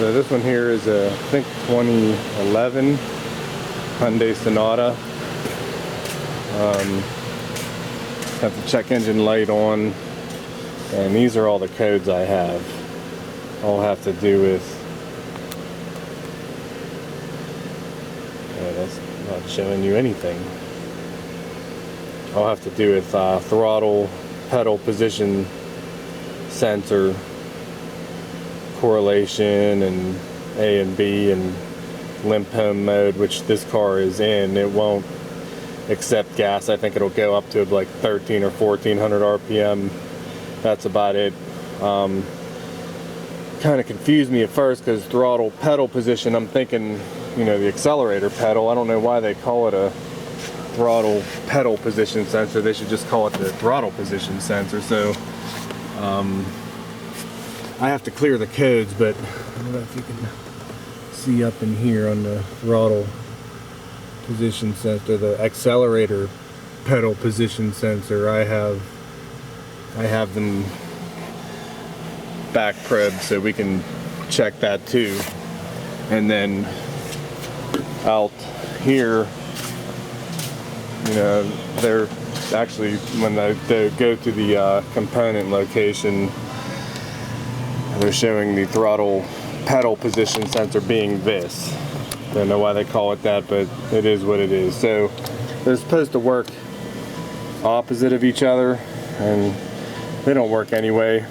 So this one here is a, I think 2011 Hyundai SONATA. Have the check engine light on, and these are all the codes I have. All have to do with, that's not showing you anything. All have to do with throttle, pedal position sensor, correlation, and A and B, and limp home mode, which this car is in. It won't accept gas. I think it'll go up to like 13 or 1400 RPM. That's about it. Kind of confused me at first because throttle pedal position, I'm thinking, you know, the accelerator pedal. I don't know why they call it a throttle pedal position sensor. They should just call it the throttle position sensor. So I have to clear the codes, but I don't know if you can see up in here on the throttle position sensor, the accelerator pedal position sensor. I have them back probed so we can check that too. And then out here, you know, they're actually, when they go to the component location, they're showing the throttle pedal position sensor being this. Don't know why they call it that, but it is what it is. So they're supposed to work opposite of each other, and they don't work anyway,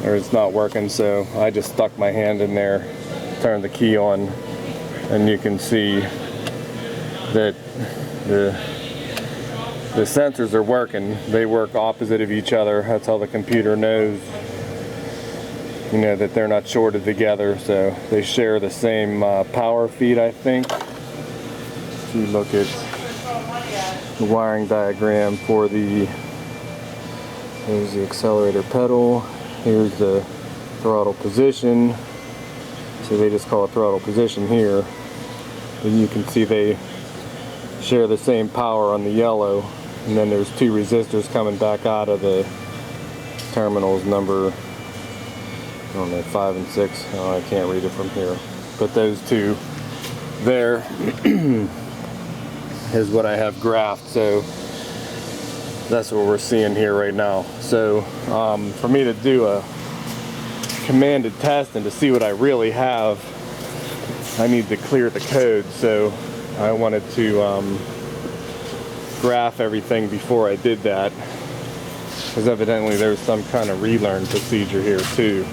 or it's not working. So I just stuck my hand in there, turned the key on, and you can see that the sensors are working. They work opposite of each other. That's how the computer knows, you know, that they're not shorted together. So they share the same power feed, I think. If you look at the wiring diagram for here's the accelerator pedal, here's the throttle position. So they just call it throttle position here. And you can see they share the same power on the yellow. And then there's two resistors coming back out of the terminals, number, I don't know, 5 and 6. Oh, I can't read it from here. But those two there is what I have graphed. So that's what we're seeing here right now. So for me to do a commanded test and to see what I really have, I need to clear the code. So I wanted to graph everything before I did that, because evidently there's some kind of relearn procedure here too.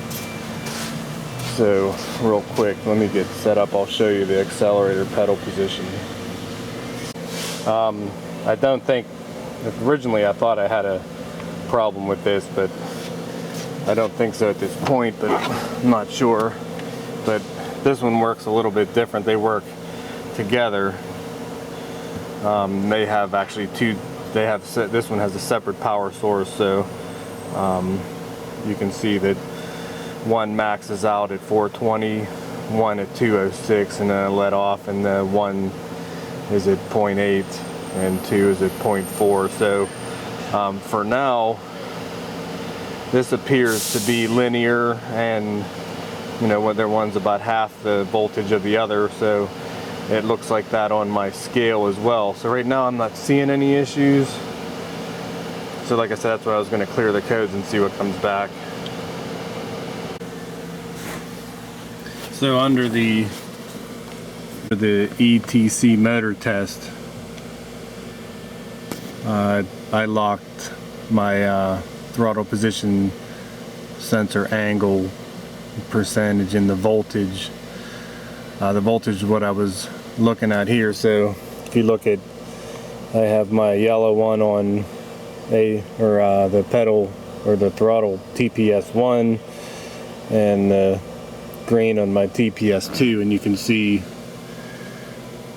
So real quick, let me get set up. I'll show you the accelerator pedal position. I don't think, originally I thought I had a problem with this, but I don't think so at this point, but I'm not sure. But this one works a little bit different. They work together. They have actually two, this one has a separate power source, so you can see that one maxes out at 420, one at 206, and then I let off, and the one is at 0.8 and 2 is at 0.4. So for now, this appears to be linear, and you know, whether one's about half the voltage of the other, so it looks like that on my scale as well. So right now I'm not seeing any issues. So like I said, that's why I was going to clear the codes and see what comes back. So under the ETC motor test, I locked my throttle position sensor angle percentage in the voltage. The voltage is what I was looking at here. So if you look at, I have my yellow one on the pedal or the throttle TPS1, and the green on my TPS2, and you can see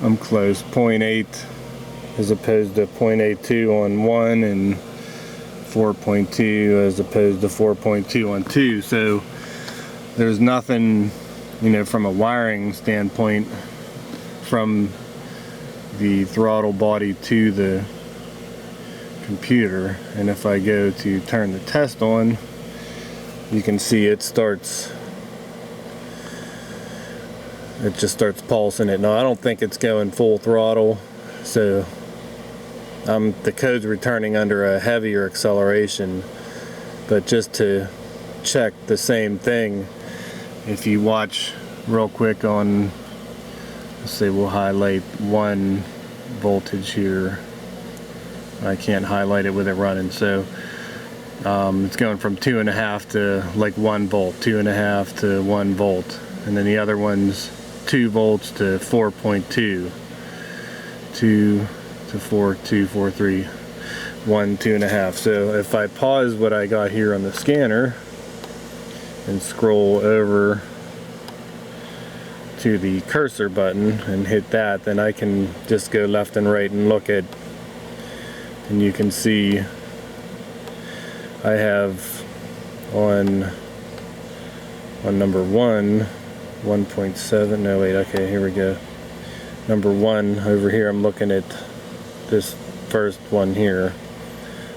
I'm close, 0.8 as opposed to 0.82 on one, and 4.2 as opposed to 4.2 on two. So there's nothing, you know, from a wiring standpoint, from the throttle body to the computer. And if I go to turn the test on, you can see it starts it just starts pulsing it. Now I don't think it's going full throttle, so the code's returning under a heavier acceleration. But just to check the same thing, if you watch real quick on, let's say we'll highlight 1 voltage here. I can't highlight it with it running, so it's going from 2.5 to like 1 volt, 2.5 to 1 volt, and then the other one's 2 volts to 4.2, 2 to 4, 2, 4, 3, 1, 2.5. So if I pause what I got here on the scanner and scroll over to the cursor button and hit that, then I can just go left and right and look at, and you can see I have on number 1, 1.7, no wait, okay, here we go. Number 1 over here, I'm looking at this first one here,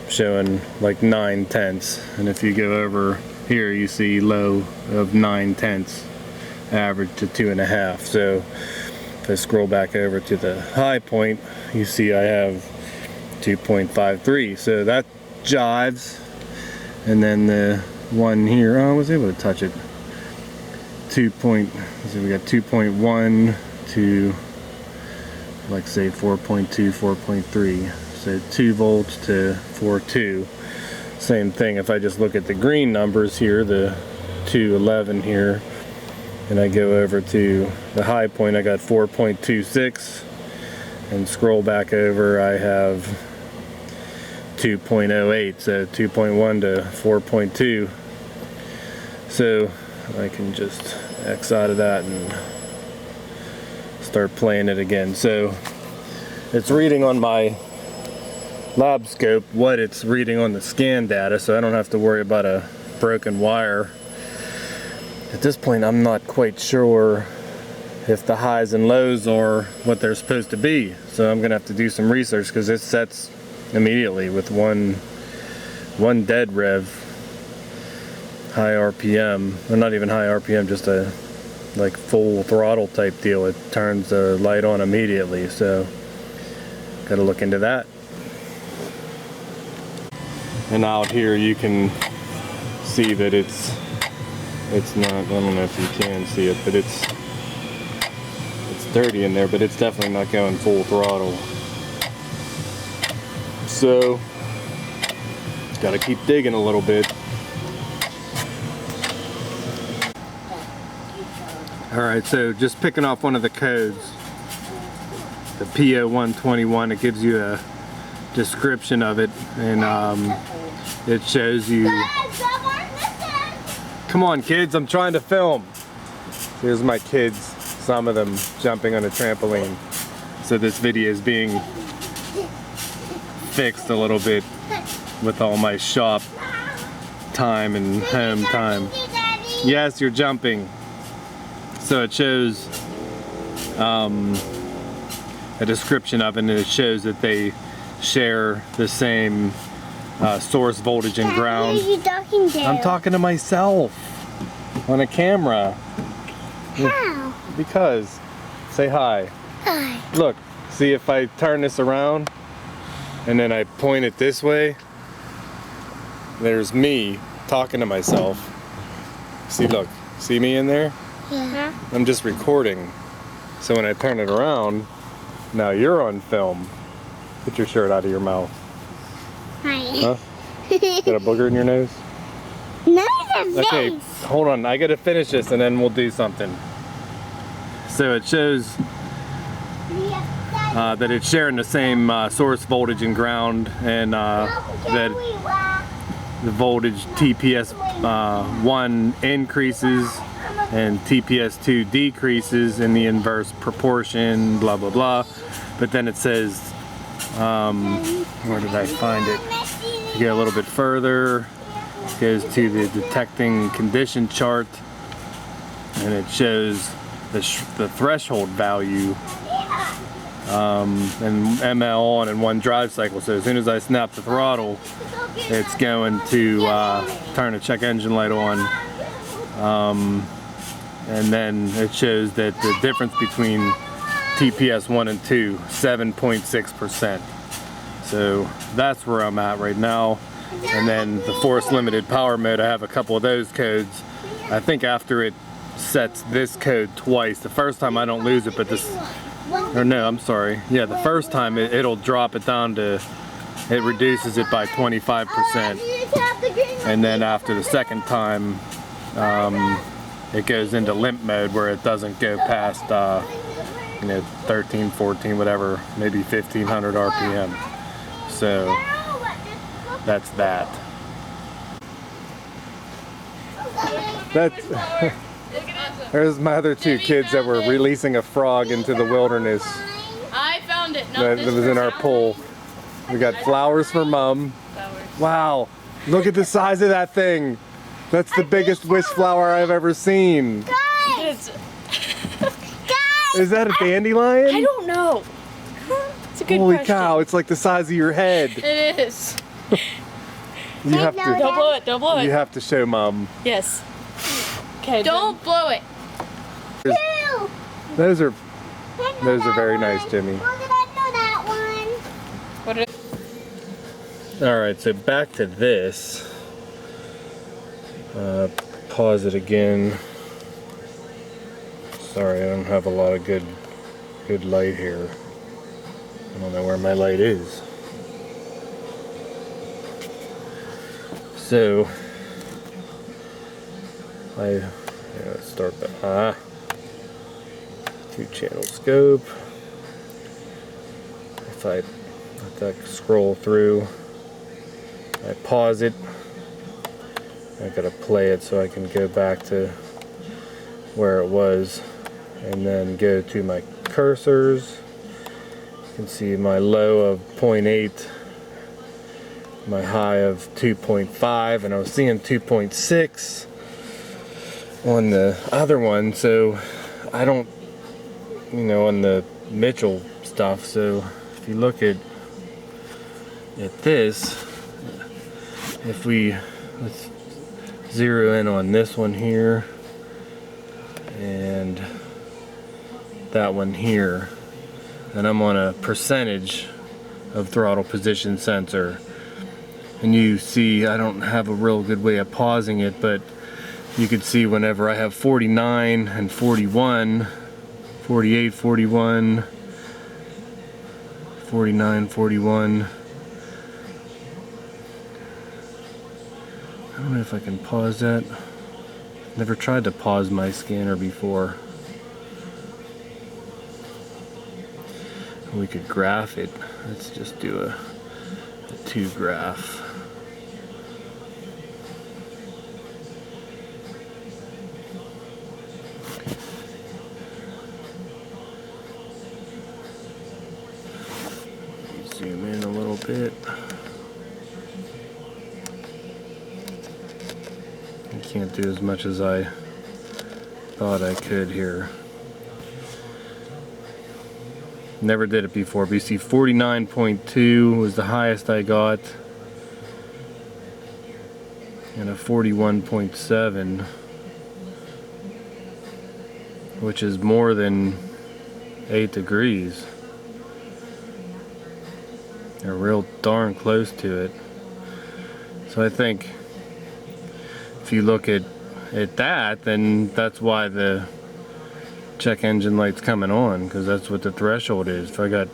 showing like 9/10, and if you go over here you see low of 9/10, average to 2.5. So if I scroll back over to the high point, you see I have 2.53, so that jives. And then the one here, oh, I was able to touch it, so we got 2.1 to, like say 4.2, 4.3, so 2 volts to 4.2. Same thing if I just look at the green numbers here, the 211 here, and I go over to the high point, I got 4.26, and scroll back over, I have 2.08, so 2.1 to 4.2. So I can just X out of that and start playing it again. So it's reading on my lab scope what it's reading on the scan data, so I don't have to worry about a broken wire. At this point I'm not quite sure if the highs and lows are what they're supposed to be, so I'm gonna have to do some research, because it sets immediately with one dead rev, high RPM, or not even high RPM, just a like full throttle type deal. It turns the light on immediately, so gotta look into that. And out here you can see that it's not, I don't know if you can see it, but it's dirty in there, but it's definitely not going full throttle. So gotta keep digging a little bit. Alright, so just picking off one of the codes, the PO121, it gives you a description of it, and it shows you, come on kids, I'm trying to film. Here's my kids, some of them jumping on a trampoline. So this video is being fixed a little bit with all my shop time and home time. Yes, you're jumping. So it shows a description of it, and it shows that they share the same source voltage and ground. Who are you talking to? I'm talking to myself on a camera. How? Because. Say hi. Hi. Look, see if I turn this around and then I point it this way, there's me talking to myself. See, look, see me in there? Yeah. I'm just recording. So when I turn it around, now you're on film. Get your shirt out of your mouth. Hi. Huh? Got a booger in your nose? No, the Okay, face. hold on. I gotta finish this and then we'll do something. So it shows that it's sharing the same source voltage and ground, and that the voltage TPS1 increases and TPS2 decreases in the inverse proportion, blah blah blah. But then it says, where did I find it? You go a little bit further, it goes to the detecting condition chart, and it shows the threshold value and ML on in one drive cycle. So as soon as I snap the throttle, it's going to turn the check engine light on, and then it shows that the difference between TPS 1 and 2, 7.6%. So that's where I'm at right now. And then the force limited power mode, I have a couple of those codes. I think after it sets this code twice, the first time I don't lose it, but this, or no, I'm sorry. Yeah, the first time it'll drop it down to, it reduces it by 25%. And then after the second time, it goes into limp mode where it doesn't go past, 13, 14, whatever, maybe 1500 RPM. So that's that. There's my other two kids that were releasing a frog into the wilderness. I found it. That was in our pool. We got flowers for Mom. Wow, look at the size of that thing. That's the biggest wish flower I've ever seen. Guys! Is that a dandelion? I don't know. It's a good Holy question. cow, it's like the size of your head. It is. You have to, Don't blow it. Don't blow it. you have to show Mom. Yes. Okay. Don't blow it. Those are very nice, Jimmy. What is Alright, so back to this. Pause it again. Sorry, I don't have a lot of good light here. I don't know where my light is. So, let's start the 2-channel scope. If I let that scroll through, I pause it. I gotta play it so I can go back to where it was, and then go to my cursors. You can see my low of 0.8, my high of 2.5, and I was seeing 2.6 on the other one, so I don't, on the Mitchell stuff. So if you look at this, if let's zero in on this one here and that one here, and I'm on a percentage of throttle position sensor, and you see I don't have a real good way of pausing it, but you can see whenever I have 49 and 41, 48, 41, 49, 41. I don't know if I can pause that. Never tried to pause my scanner before. We could graph it. Let's just do a 2 graph. Zoom in a little bit. I can't do as much as I thought I could here. Never did it before, but you see 49.2 was the highest I got, and a 41.7, which is more than 8 degrees. They're real darn close to it. So I think if you look at that, then that's why the check engine light's coming on, because that's what the threshold is. If I got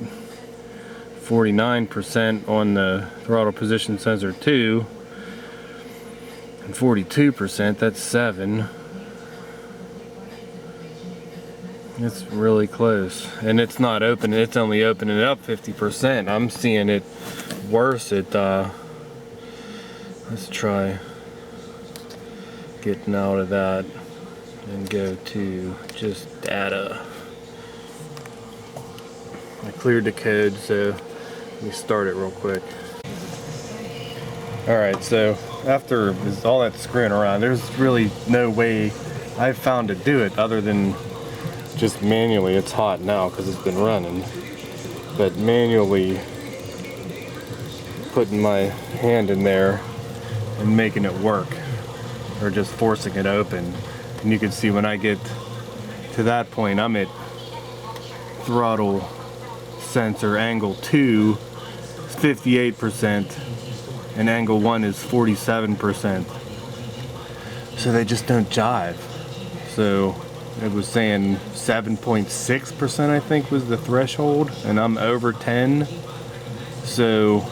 49% on the throttle position sensor 2 and 42%, that's 7. It's really close, and it's not opening, it's only opening it up 50%. I'm seeing it worse at let's try getting out of that and go to just data. I cleared the code, so let me start it real quick. Alright, so after all that screwing around, there's really no way I've found to do it other than just manually. It's hot now because it's been running, but manually putting my hand in there and making it work, or just forcing it open. And you can see when I get to that point, I'm at throttle sensor angle 2 is 58% and angle 1 is 47%. So they just don't jive. So it was saying 7.6% I think was the threshold, and I'm over 10. So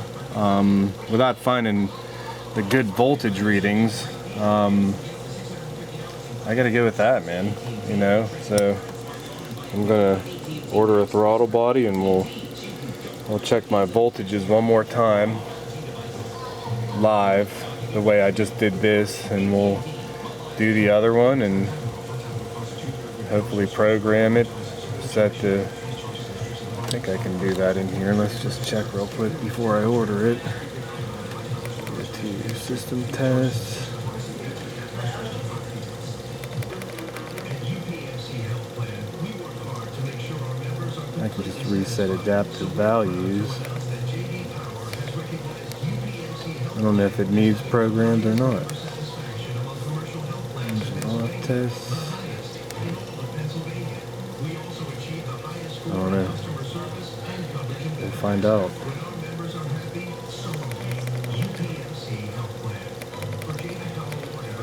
without finding the good voltage readings, I gotta go with that, man. You know, so I'm gonna order a throttle body and I'll check my voltages one more time live the way I just did this, and we'll do the other one and hopefully program it, set the, I think I can do that in here. Let's just check real quick before I order it. Go to system test. I can just reset adaptive values. I don't know if it needs programmed or not. Engine off test. I don't know. We'll find out.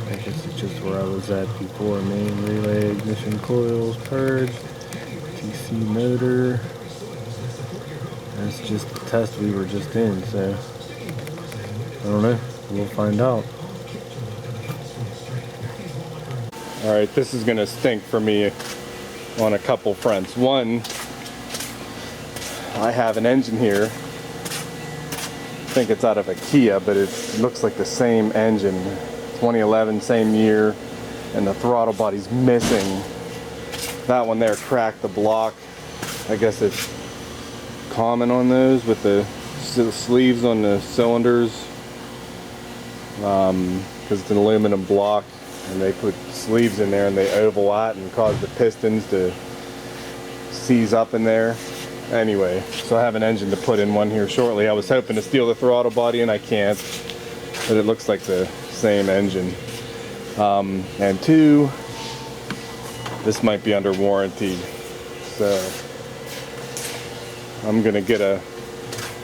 I guess it's just where I was at before. Main relay, ignition coils, purge, TC motor. That's just the test we were just in, so I don't know. We'll find out. Alright, this is gonna stink for me on a couple fronts. One, I have an engine here. I think it's out of a Kia, but it looks like the same engine. 2011, same year, and the throttle body's missing. That one there cracked the block. I guess it's common on those with the sleeves on the cylinders, because it's an aluminum block, and they put sleeves in there and they oval out and cause the pistons to seize up in there. Anyway, so I have an engine to put in one here shortly. I was hoping to steal the throttle body and I can't, but it looks like the same engine. And two, this might be under warranty, so I'm gonna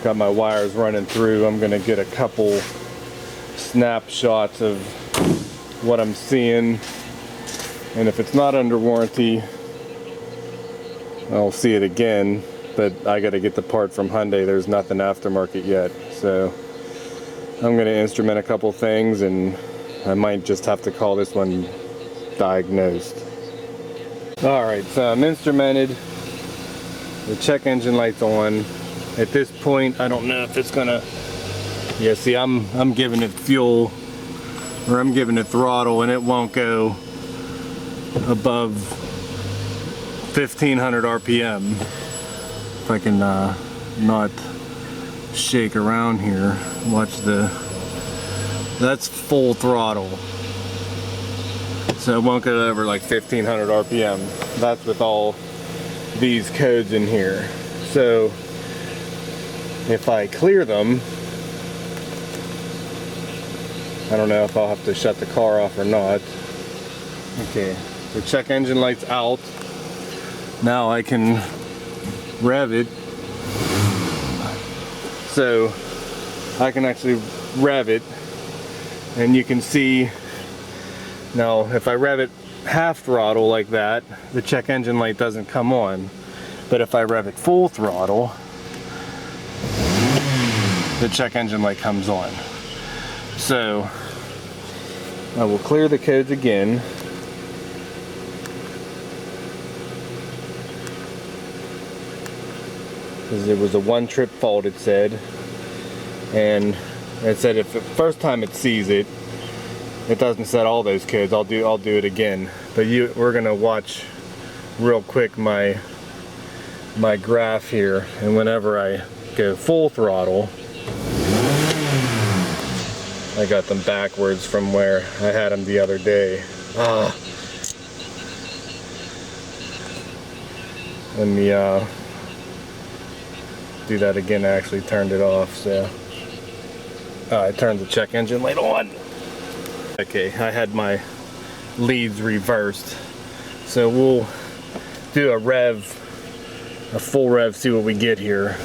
got my wires running through. I'm gonna get a couple snapshots of what I'm seeing, and if it's not under warranty, I'll see it again, but I gotta get the part from Hyundai. There's nothing aftermarket yet, so I'm gonna instrument a couple things, and I might just have to call this one diagnosed. Alright, so I'm instrumented. The check engine light's on. At this point, I don't know if it's gonna, yeah, see, I'm giving it fuel, or I'm giving it throttle, and it won't go above 1500 RPM. If I can not shake around here, watch that's full throttle. So it won't go over like 1500 RPM. That's with all these codes in here. So if I clear them, I don't know if I'll have to shut the car off or not. Okay, the check engine light's out. Now I can rev it. So I can actually rev it, and you can see now if I rev it half throttle like that, the check engine light doesn't come on. But if I rev it full throttle, the check engine light comes on. So I will clear the codes again. Because it was a one trip fault, it said. And it said if the first time it sees it, it doesn't set all those codes. I'll do it again. But we're gonna watch real quick my graph here, and whenever I go full throttle, I got them backwards from where I had them the other day. Let me do that again. I actually turned it off, so I turned the check engine light on. Okay, I had my leads reversed. So we'll do a full rev, see what we get here.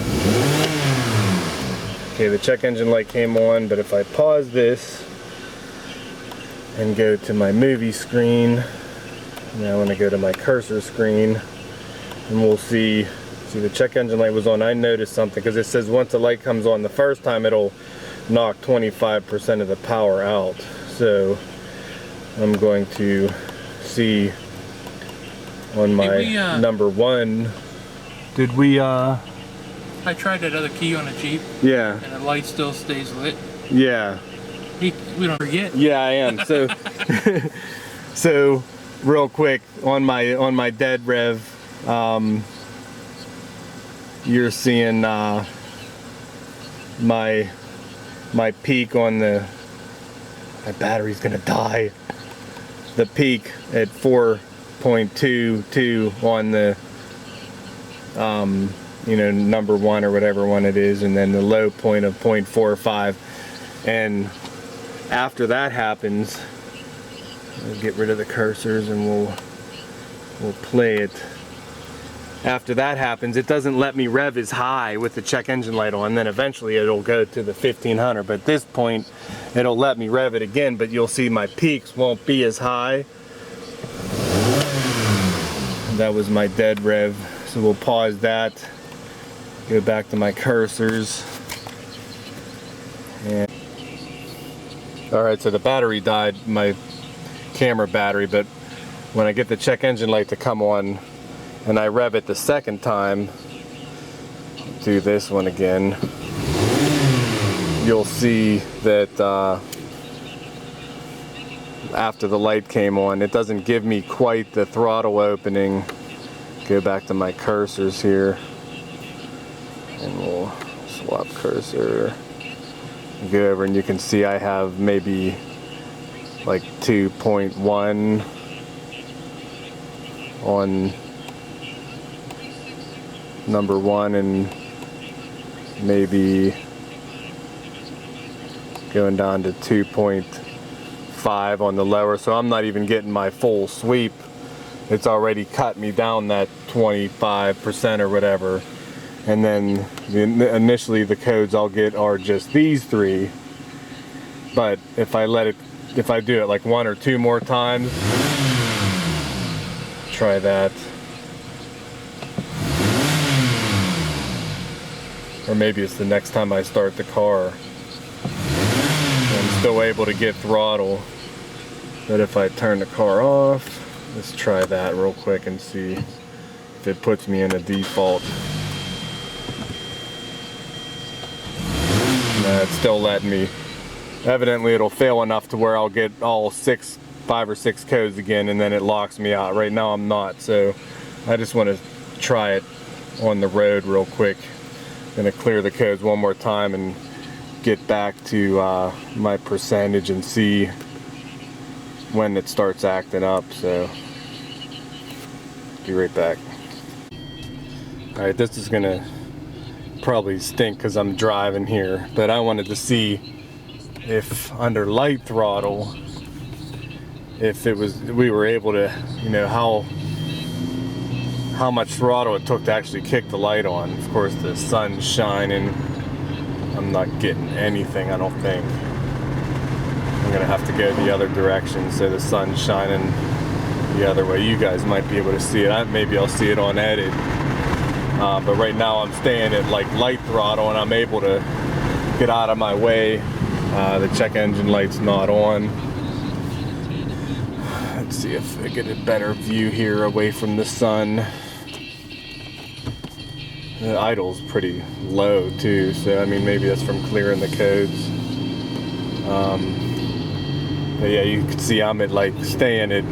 Okay, the check engine light came on, but if I pause this and go to my movie screen, now I want to go to my cursor screen, and we'll see the check engine light was on. I noticed something because it says once the light comes on the first time, it'll knock 25% of the power out. So I'm going to see on my number one. Did we I tried that other key on a Jeep. Yeah. And the light still stays lit. Yeah. We don't forget. Yeah, I am. So so real quick on my dead rev, you're seeing my peak on my battery's gonna die. The peak at 4.22 on the you know, number one or whatever one it is, and then the low point of 0.45. And after that happens, we'll get rid of the cursors and we'll play it. After that happens, it doesn't let me rev as high with the check engine light on. Then eventually it'll go to the 1500, but at this point it'll let me rev it again, but you'll see my peaks won't be as high. That was my dead rev, so we'll pause that, go back to my cursors, and alright, so the battery died, my camera battery, but when I get the check engine light to come on and I rev it the second time, do this one again, you'll see that after the light came on, it doesn't give me quite the throttle opening. Go back to my cursors here, and we'll swap cursor, go over, and you can see I have maybe like 2.1 on number one, and maybe going down to 2.5 on the lower, so I'm not even getting my full sweep. It's already cut me down that 25% or whatever. And then initially the codes I'll get are just these three, but if I do it like one or two more times, try that, or maybe it's the next time I start the car, I'm still able to get throttle. But if I turn the car off, let's try that real quick and see if it puts me in a default. Nah, it's still letting me. Evidently it'll fail enough to where I'll get all 5 or 6 codes again, and then it locks me out. Right now I'm not, so I just want to try it on the road real quick. Gonna clear the codes one more time and get back to my percentage and see when it starts acting up. So be right back. Alright, this is gonna probably stink because I'm driving here, but I wanted to see if under light throttle, if we were able to, you know, how much throttle it took to actually kick the light on. Of course the sun's shining, I'm not getting anything, I don't think. I'm gonna have to go the other direction so the sun's shining the other way. You guys might be able to see it. Maybe I'll see it on edit. But right now I'm staying at like light throttle and I'm able to get out of my way. The check engine light's not on. Let's see if I get a better view here away from the sun. The idle's pretty low too, so I mean maybe that's from clearing the codes. But yeah, you can see I'm at like staying at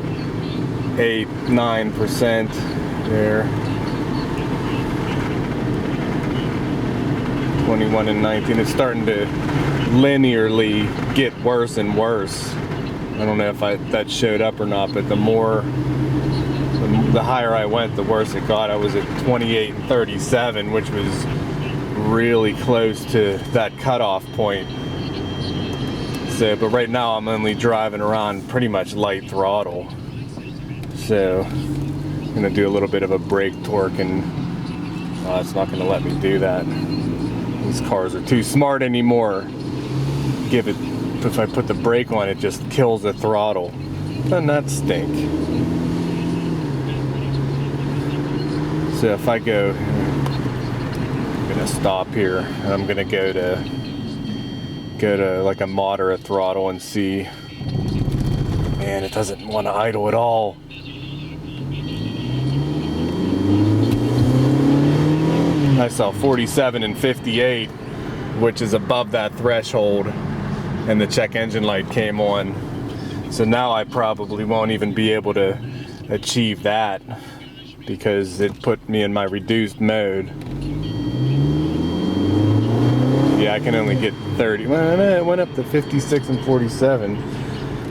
8-9% there. 21 and 19. It's starting to linearly get worse and worse. I don't know if that showed up or not, but the higher I went, the worse it got. I was at 28 and 37, which was really close to that cutoff point. So, but right now I'm only driving around pretty much light throttle. So I'm gonna do a little bit of a brake torque, and it's not gonna let me do that. These cars are too smart anymore. If I put the brake on, it just kills the throttle. Doesn't that stink? So if I go, I'm gonna stop here, and I'm gonna go to like a moderate throttle and see. Man, it doesn't want to idle at all. I saw 47 and 58, which is above that threshold, and the check engine light came on. So now I probably won't even be able to achieve that because it put me in my reduced mode. Yeah, I can only get 30. Well, it went up to 56 and 47,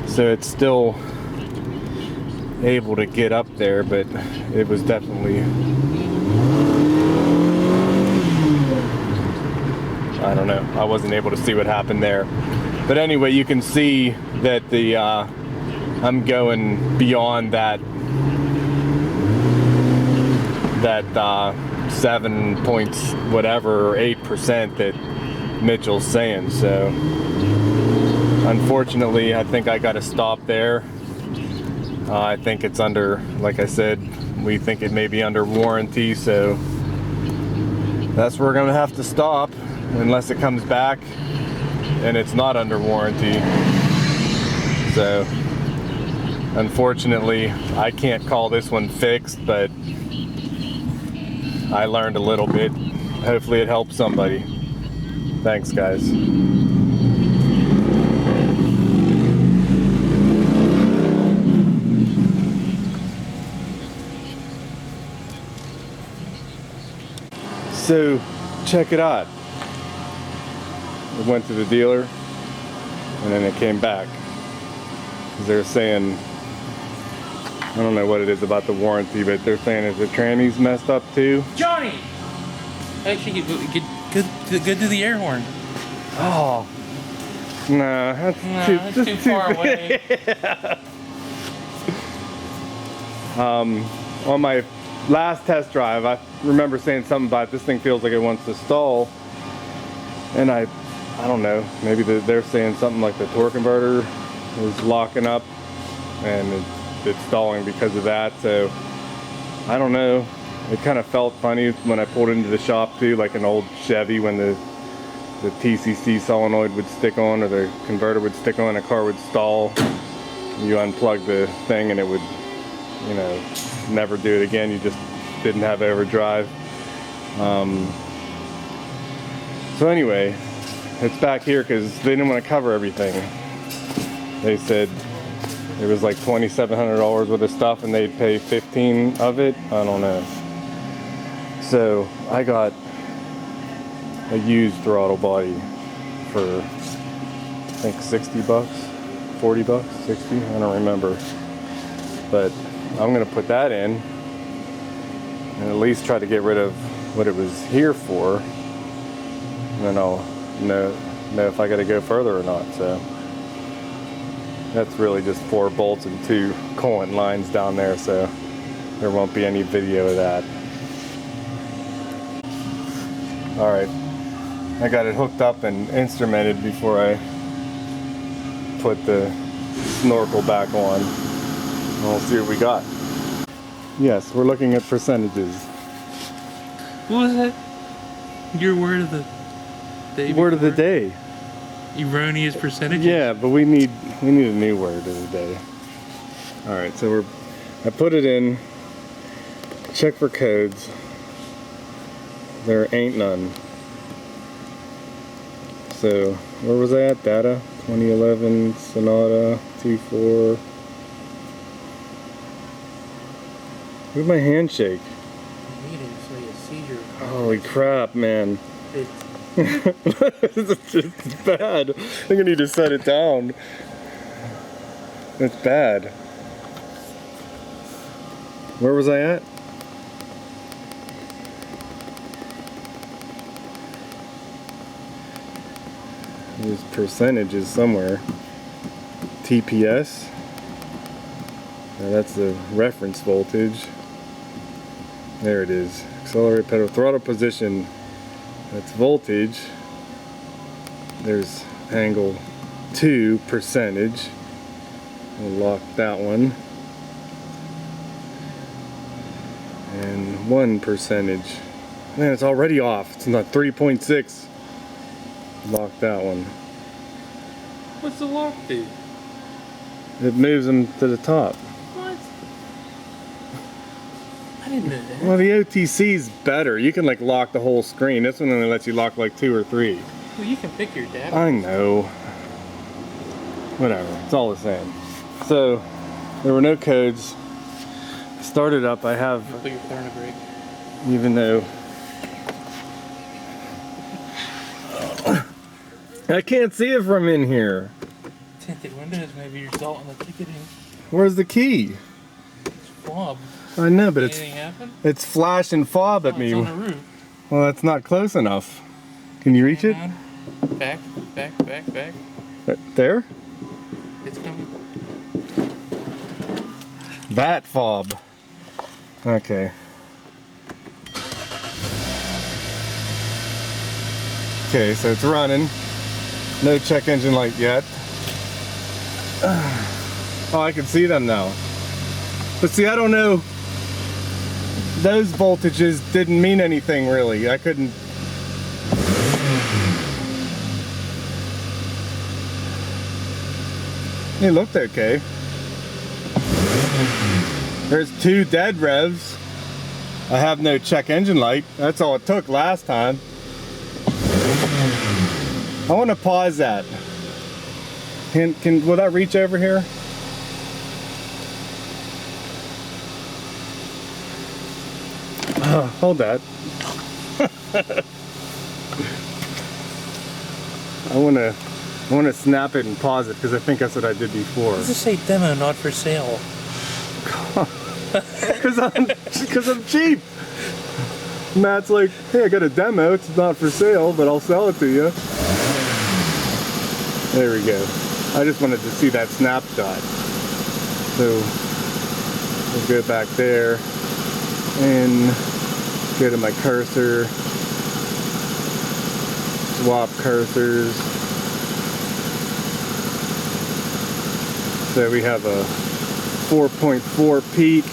so it's still able to get up there, but it was definitely, I don't know, I wasn't able to see what happened there. But anyway, you can see that the I'm going beyond that 7 points whatever or 8% that Mitchell's saying. So unfortunately, I think I got to stop there. I think it's under, like I said, we think it may be under warranty, so that's where we're gonna have to stop unless it comes back and it's not under warranty. So unfortunately, I can't call this one fixed, but I learned a little bit. Hopefully it helps somebody. Thanks, guys. So, check it out. It went to the dealer, and then it came back. They're saying, I don't know what it is about the warranty, but they're saying is the tranny's messed up too. Johnny! Actually, good to the air horn. Oh, nah, that's too far away. On my last test drive, I remember saying something about this thing feels like it wants to stall, and I don't know, maybe they're saying something like the torque converter is locking up and it's stalling because of that. So I don't know, it kind of felt funny when I pulled into the shop too, like an old Chevy when the TCC solenoid would stick on or the converter would stick on, a car would stall, you unplug the thing and it would, you know, never do it again. You just didn't have overdrive. So anyway, it's back here because they didn't want to cover everything. They said it was like $2,700 worth of stuff and they'd pay 15 of it. I don't know. So I got a used throttle body for I think 60 bucks, 40 bucks, 60, I don't remember. But I'm gonna put that in and at least try to get rid of what it was here for, and then I'll know if I gotta go further or not. So that's really just 4 bolts and 2 coolant lines down there, so there won't be any video of that. Alright, I got it hooked up and instrumented before I put the snorkel back on. We'll see what we got. Yes, we're looking at percentages. What was that? Your word of the day? Word of the day. Erroneous percentages? Yeah, but we need a new word of the day. Alright, so I put it in, check for codes. There ain't none. So, where was I at? Data, 2011, Sonata, 2.4. Where's my handshake? Holy crap, man. It's just bad. I think I need to set it down. It's bad. Where was I at? There's percentages somewhere. TPS. Now that's the reference voltage. There it is. Accelerate pedal throttle position. That's voltage. There's angle 2 percentage. We'll lock that one. And 1 percentage. Man, it's already off. It's not 3.6. Lock that one. What's the lock do? It moves them to the top. What? I didn't know that. Well, the OTC's better. You can like lock the whole screen. This one only lets you lock like 2 or 3. Well, you can pick your data. I know. Whatever. It's all the same. So, there were no codes. Started up. I have, Put your foot on a brake. even though I can't see it from in here. Tinted windows, maybe you're salting the ticketing. Where's the key? It's fob. I know, but Anything happen? it's flashing fob at Oh, me. it's on the roof. Well, that's not close enough. Can you reach it? Hang on. Back, back, back, back. There? It's coming. That fob. Okay. Okay, so it's running. No check engine light yet. Oh, I can see them now. But see, I don't know. Those voltages didn't mean anything really. I couldn't. It looked okay. There's 2 dead revs. I have no check engine light. That's all it took last time. I want to pause that. Will that reach over here? Hold that. I want to snap it and pause it because I think that's what I did before. Does this say demo, not for sale? Because I'm cheap. Matt's like, hey, I got a demo. It's not for sale, but I'll sell it to you. There we go. I just wanted to see that snapshot. So we'll go back there and go to my cursor. Swap cursors. So we have a 4.4 peak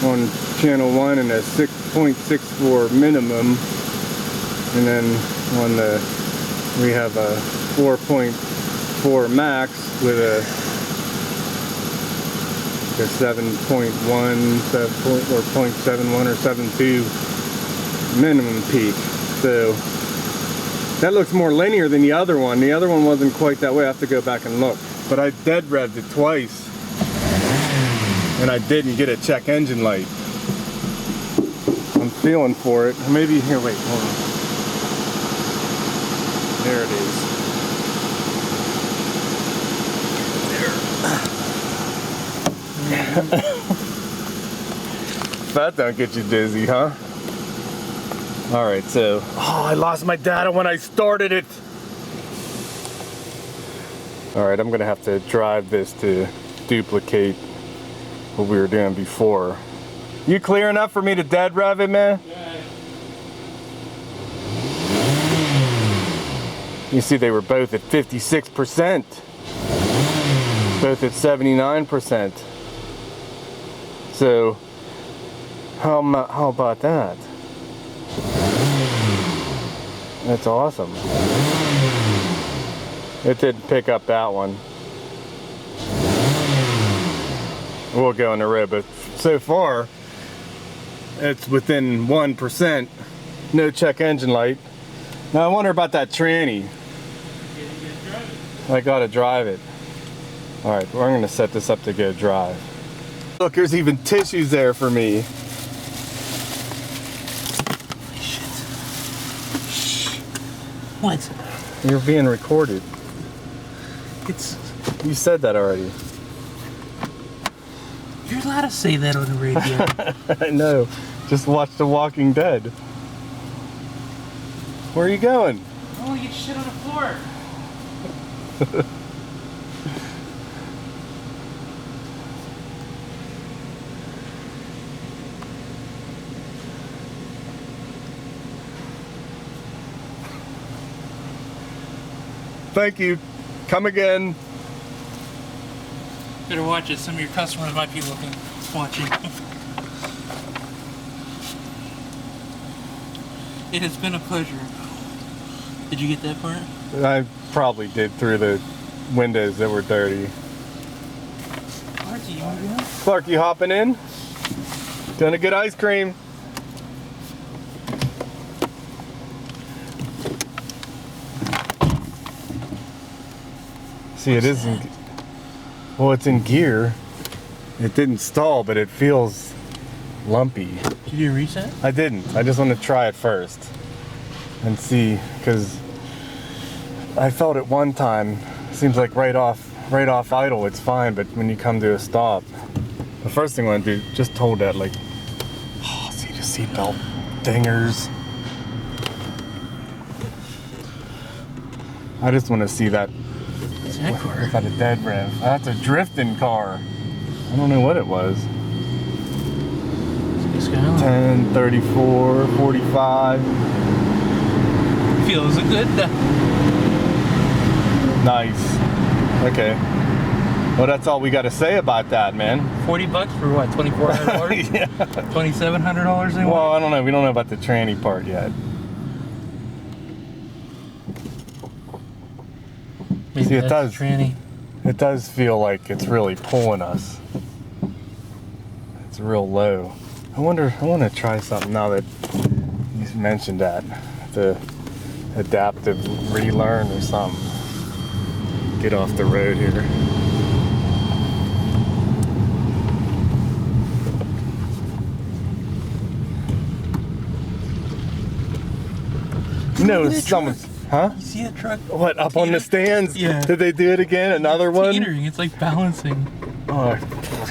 on channel 1 and a 6.64 minimum, and then on we have a 4.4 max with a 7.1 or 0.71 or 0.72 minimum peak. So that looks more linear than the other one. The other one wasn't quite that way. I have to go back and look. But I dead revved it twice, and I didn't get a check engine light. I'm feeling for it. Maybe here, wait, hold on. There it is. That don't get you dizzy, huh? All right, so, oh, I lost my data when I started it. All right, I'm gonna have to drive this to duplicate what we were doing before. You clear enough for me to dead rev it, man? Yeah. You see they were both at 56%. Both at 79%. So, how about that? That's awesome. It didn't pick up that one. We'll go in the road, but so far, it's within 1%. No check engine light. Now I wonder about that tranny. I gotta drive it. All right, well, I'm gonna set this up to go drive. Look, there's even tissues there for me. Shit. What? You're being recorded. It's. You said that already. You're allowed to say that on the radio. I know. Just watch The Walking Dead. Where are you going? Oh, you shit on the floor. Thank you. Come again. Better watch it. Some of your customers might be watching. It has been a pleasure. Did you get that part? I probably did through the windows that were dirty. Clarky, you want to go? Clark, you hopping in? Gonna get ice cream. See, it isn't. Well, it's in gear. It didn't stall, but it feels lumpy. Did you reset? I didn't. I just want to try it first and see, because I felt it one time. Seems like right off idle, it's fine, but when you come to a stop, the first thing I want to do, just hold that, like, oh, see the seatbelt dingers. I just want to see that. What's that car? Is that a dead rev? That's a drifting car. I don't know what it was. It's got 10, 34, 45. feels good. Nice. Okay. Well, that's all we got to say about that, man. $40 for what? $2,400? Yeah. $2,700 they Well, want? I don't know. We don't know about the tranny part yet. Maybe See, it that's does. Tranny. It does feel like it's really pulling us. It's real low. I want to try something now that you mentioned that. The adaptive relearn or something. Get off the road here. You know, someone's, huh? You see a truck? What, up on the stands? Yeah. Did they do it again? Another one? Teetering. It's like balancing. Oh,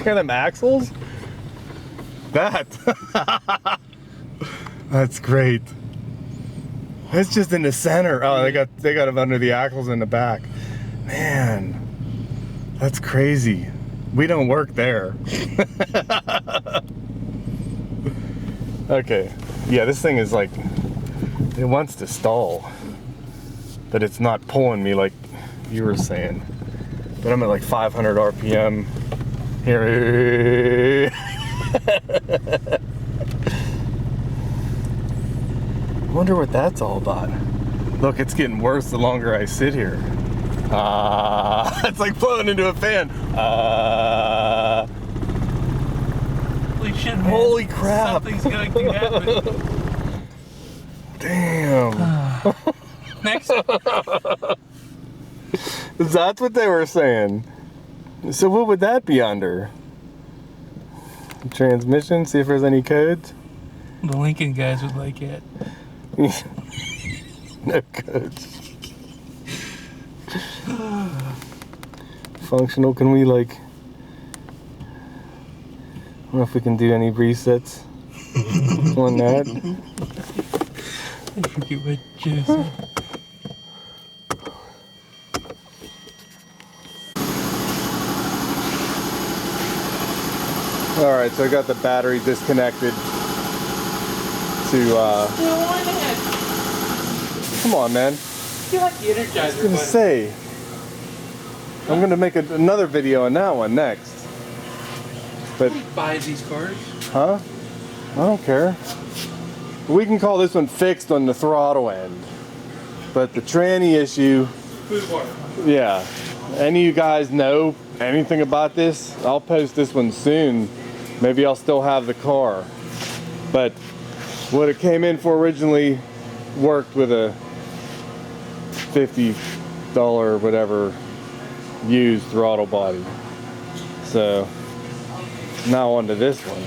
hear them axles? That. That's great. It's just in the center. Oh, they got them under the axles in the back. Man, that's crazy. We don't work there. Okay. Yeah, this thing is like, it wants to stall, but it's not pulling me like you were saying. But I'm at like 500 RPM here. I wonder what that's all about. Look, it's getting worse the longer I sit here. It's like blowing into a fan. Holy shit, man. Holy crap. Something's going to happen. Damn. Next. That's what they were saying. So what would that be under? Transmission, see if there's any codes. The Lincoln guys would like it. No codes. Functional, can we like, I don't know if we can do any resets on that. I forget what Joe said. Alright, so I got the battery disconnected to, come on, man. I feel like the Energizer I was gonna say, I'm gonna make another video on that one next. But, Who buys these cars? huh? I don't care. We can call this one fixed on the throttle end. But the tranny issue, Food water. yeah. Any of you guys know anything about this? I'll post this one soon. Maybe I'll still have the car. But what it came in for originally worked with a $50 whatever used throttle body. So now onto this one.